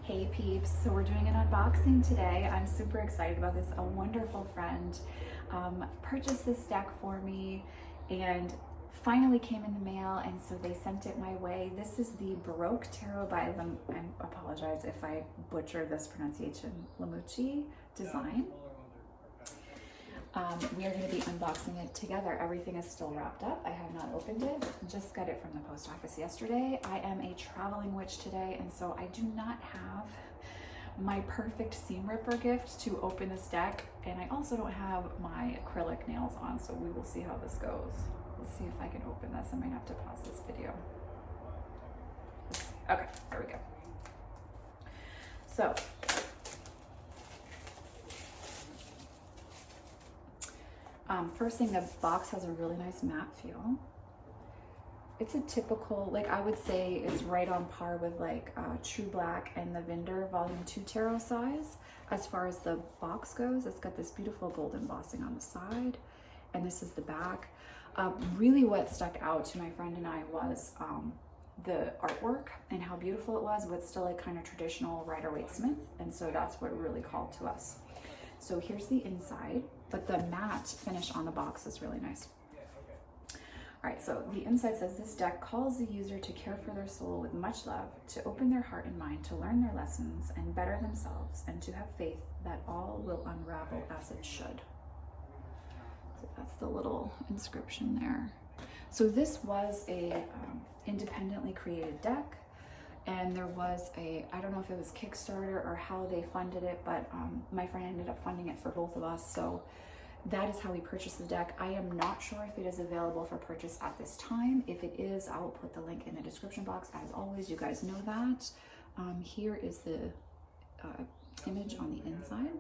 Hey peeps, so we're doing an unboxing today. I'm super excited about this. A wonderful friend purchased this deck for me and finally came in the mail, and so they sent it my way. This is the Baroque Tarot by I apologize if I butcher this pronunciation, Muci design. We are going to be unboxing it together. Everything is still wrapped up. I have not opened it. Just got it from the post office yesterday. I am a traveling witch today, and so I do not have my perfect seam ripper gift to open this deck, and I also don't have my acrylic nails on, so we will see how this goes. Let's see if I can open this. I might have to pause this video. Okay, there we go. So, first thing, the box has a really nice matte feel. It's a typical, like I would say is right on par with like True Black and the Vinder Volume 2 Tarot size. As far as the box goes, it's got this beautiful gold embossing on the side, and this is the back. Really what stuck out to my friend and I was the artwork and how beautiful it was, with still like kind of traditional Rider-Waite-Smith, and so that's what really called to us. So here's the inside, but the matte finish on the box is really nice. All right, so the inside says, this deck calls the user to care for their soul with much love, to open their heart and mind, to learn their lessons and better themselves, and to have faith that all will unravel as it should. So that's the little inscription there. So this was a independently created deck. And there was I don't know if it was Kickstarter or how they funded it, but my friend ended up funding it for both of us. So that is how we purchased the deck. I am not sure if it is available for purchase at this time. If it is, I will put the link in the description box. As always, you guys know that. Here is the image on the inside.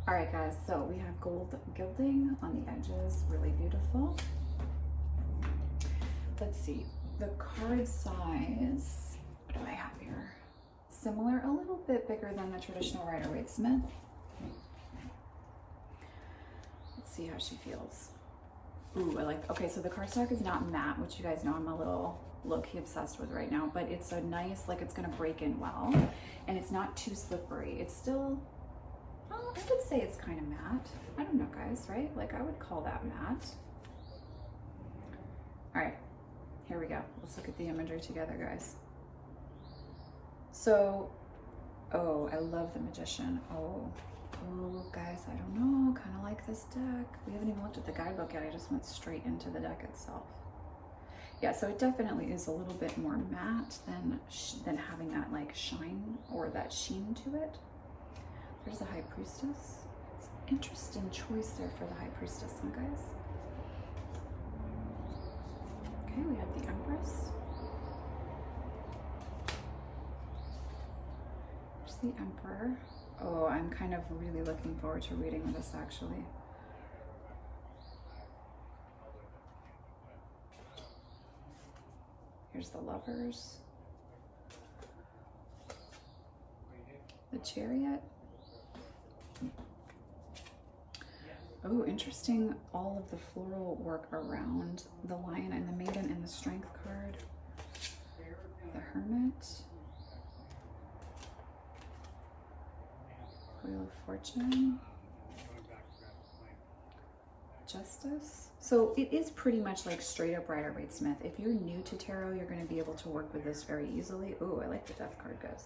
All right, guys, so we have gold gilding on the edges, really beautiful. Let's see, the card size, what do I have here? Similar, a little bit bigger than the traditional Rider-Waite-Smith. Let's see how she feels. Ooh, I like, okay, so the cardstock is not matte, which you guys know I'm a little low-key obsessed with right now, but it's a nice, like it's gonna break in well, and it's not too slippery. It's still, well, I would say it's kind of matte. I don't know, guys, right? Like I would call that matte. All right. Here we go. Let's look at the imagery together, guys. So, oh, I love the Magician. Oh, guys, I don't know. Kind of like this deck. We haven't even looked at the guidebook yet. I just went straight into the deck itself. Yeah, so it definitely is a little bit more matte than having that like shine or that sheen to it. There's the High Priestess. It's an interesting choice there for the High Priestess, huh, guys? Okay, we have the Empress. There's the Emperor. Oh, I'm kind of really looking forward to reading this, actually. Here's the Lovers. The Chariot. Oh, interesting, all of the floral work around the Lion and the Maiden and the Strength card. The Hermit. Wheel of Fortune. Justice. So it is pretty much like straight up Rider-Waite-Smith. If you're new to tarot, you're going to be able to work with this very easily. Oh, I like the Death card, guys.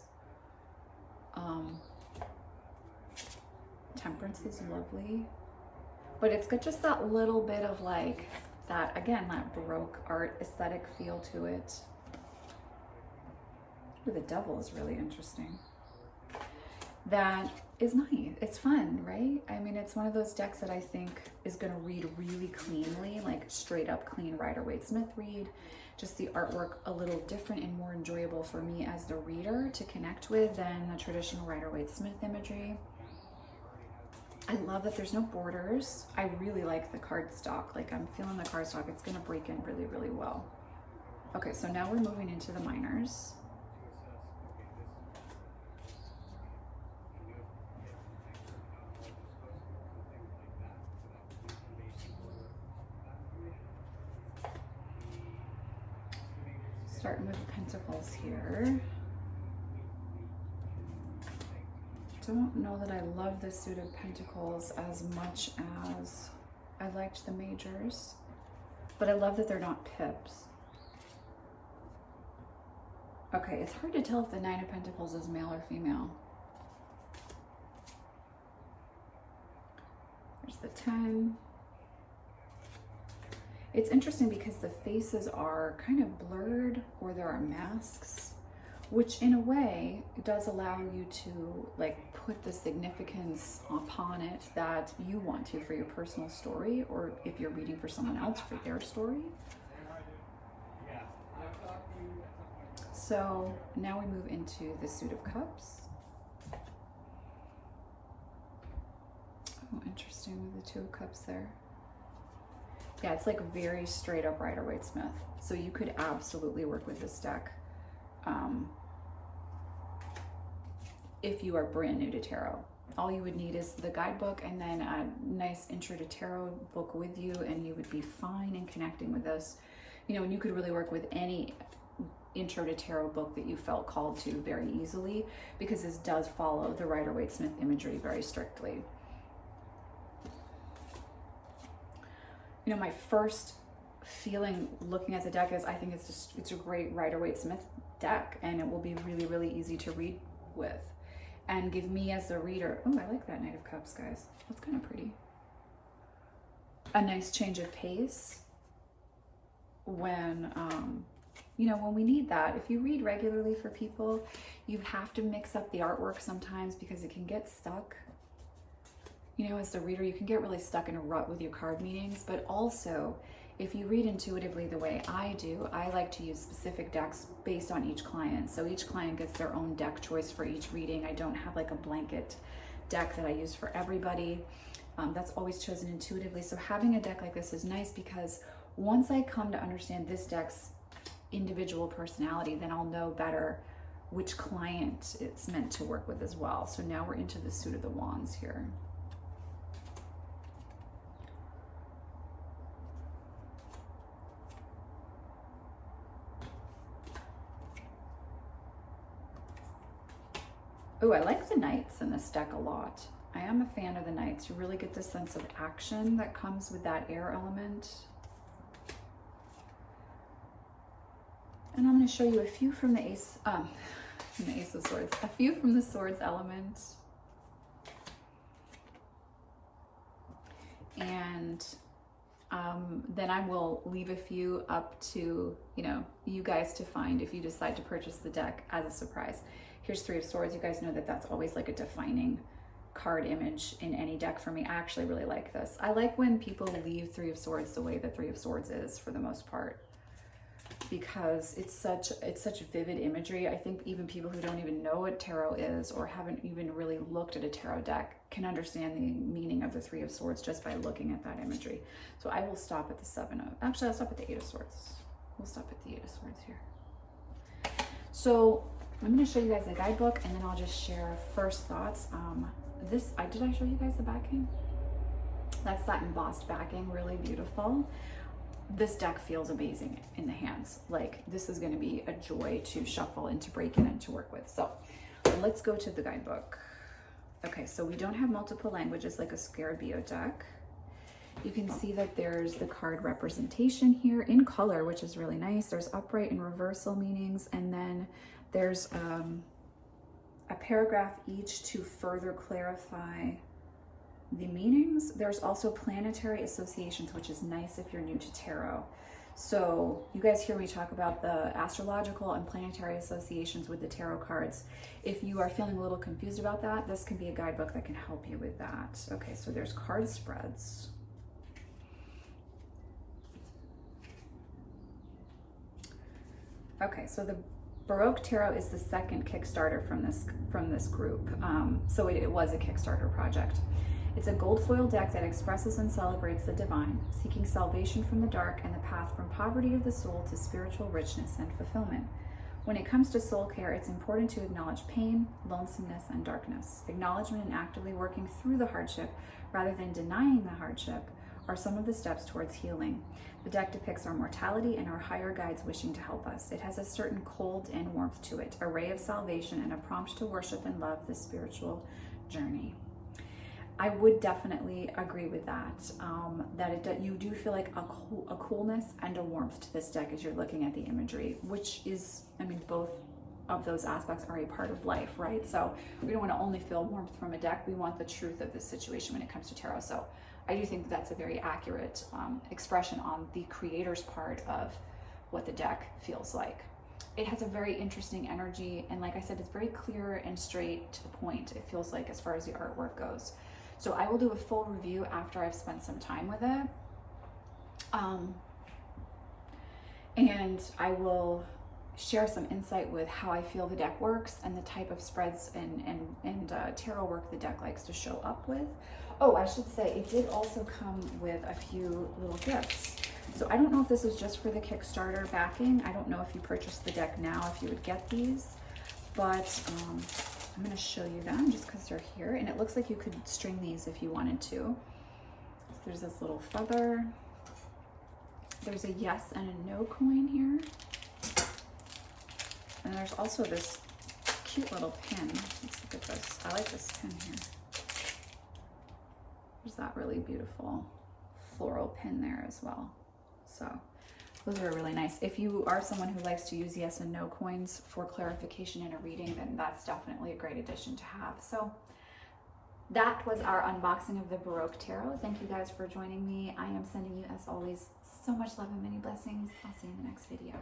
Temperance is lovely. But it's got just that little bit of like that, again, that Baroque art aesthetic feel to it. Ooh, the Devil is really interesting. That is nice. It's fun, right? I mean, it's one of those decks that I think is going to read really cleanly, like straight up clean Rider-Waite-Smith read. Just the artwork a little different and more enjoyable for me as the reader to connect with than the traditional Rider-Waite-Smith imagery. I love that there's no borders. I really like the cardstock. Like I'm feeling the cardstock. It's gonna break in really, really well. Okay, so now we're moving into the minors. Starting with Pentacles here. Don't know that I love the suit of Pentacles as much as I liked the majors, but I love that they're not pips. Okay, it's hard to tell if the Nine of Pentacles is male or female. There's the 10. It's interesting because the faces are kind of blurred, or there are masks, which in a way does allow you to like put the significance upon it that you want to for your personal story, or if you're reading for someone else for their story. So now we move into the Suit of Cups. Oh, interesting with the Two of Cups there. Yeah, it's like very straight up Rider-Waite-Smith. So you could absolutely work with this deck if you are brand new to tarot. All you would need is the guidebook and then a nice intro to tarot book with you, and you would be fine in connecting with this. You know, and you could really work with any intro to tarot book that you felt called to very easily, because this does follow the Rider-Waite-Smith imagery very strictly. You know, my first feeling looking at the deck is I think it's a great Rider-Waite-Smith deck, and it will be really, really easy to read with and give me as the reader, oh, I like that Knight of Cups, guys. That's kind of pretty. A nice change of pace when, you know, when we need that. If you read regularly for people, you have to mix up the artwork sometimes because it can get stuck. You know, as the reader, you can get really stuck in a rut with your card meanings, but also if you read intuitively the way I do, I like to use specific decks based on each client. So each client gets their own deck choice for each reading. I don't have like a blanket deck that I use for everybody. That's always chosen intuitively. So having a deck like this is nice because once I come to understand this deck's individual personality, then I'll know better which client it's meant to work with as well. So now we're into the Suit of the Wands here. Oh, I like the Knights in this deck a lot. I am a fan of the Knights. You really get the sense of action that comes with that air element. And I'm going to show you a few from the Ace of Swords, a few from the Swords element. And then I will leave a few up to, you know, you guys to find if you decide to purchase the deck as a surprise. Here's Three of Swords. You guys know that that's always like a defining card image in any deck for me. I actually really like this. I like when people leave Three of Swords the way the Three of Swords is for the most part, because it's such vivid imagery. I think even people who don't even know what tarot is or haven't even really looked at a tarot deck can understand the meaning of the Three of Swords just by looking at that imagery. So I will stop at the actually I'll stop at the Eight of Swords. We'll stop at the Eight of Swords here. So I'm going to show you guys the guidebook, and then I'll just share first thoughts. Did I show you guys the backing? That's that embossed backing, really beautiful. This deck feels amazing in the hands. Like, this is going to be a joy to shuffle and to break in and to work with. So let's go to the guidebook. Okay, so we don't have multiple languages like a Scarabeo deck. You can see that there's the card representation here in color, which is really nice. There's upright and reversal meanings, and then there's a paragraph each to further clarify the meanings. There's also planetary associations, which is nice if you're new to tarot. So you guys hear me talk about the astrological and planetary associations with the tarot cards. If you are feeling a little confused about that, this can be a guidebook that can help you with that. Okay, so there's card spreads. Okay, so the Baroque Tarot is the second Kickstarter from this group. So it was a Kickstarter project. It's a gold foil deck that expresses and celebrates the divine, seeking salvation from the dark and the path from poverty of the soul to spiritual richness and fulfillment. When it comes to soul care, it's important to acknowledge pain, lonesomeness, and darkness. Acknowledgement and actively working through the hardship rather than denying the hardship are some of the steps towards healing. The deck depicts our mortality and our higher guides wishing to help us. It has a certain cold and warmth to it, a ray of salvation and a prompt to worship and love this spiritual journey. I would definitely agree with that, you do feel like a coolness and a warmth to this deck as you're looking at the imagery, which is, I mean, both of those aspects are a part of life, right? So we don't want to only feel warmth from a deck, we want the truth of the situation when it comes to tarot. So I do think that's a very accurate expression on the creator's part of what the deck feels like. It has a very interesting energy, and like I said, it's very clear and straight to the point, it feels like, as far as the artwork goes. So I will do a full review after I've spent some time with it. And I will share some insight with how I feel the deck works and the type of spreads and tarot work the deck likes to show up with. Oh, I should say, it did also come with a few little gifts. So I don't know if this was just for the Kickstarter backing. I don't know if you purchased the deck now, if you would get these, but I'm going to show you them just because they're here. And it looks like you could string these if you wanted to. So there's this little feather. There's a yes and a no coin here. And there's also this cute little pin. Let's look at this. I like this pin here. There's that really beautiful floral pin there as well. So those are really nice. If you are someone who likes to use yes and no coins for clarification in a reading, then that's definitely a great addition to have. So that was our unboxing of the Baroque Tarot. Thank you guys for joining me. I am sending you, as always, so much love and many blessings. I'll see you in the next video.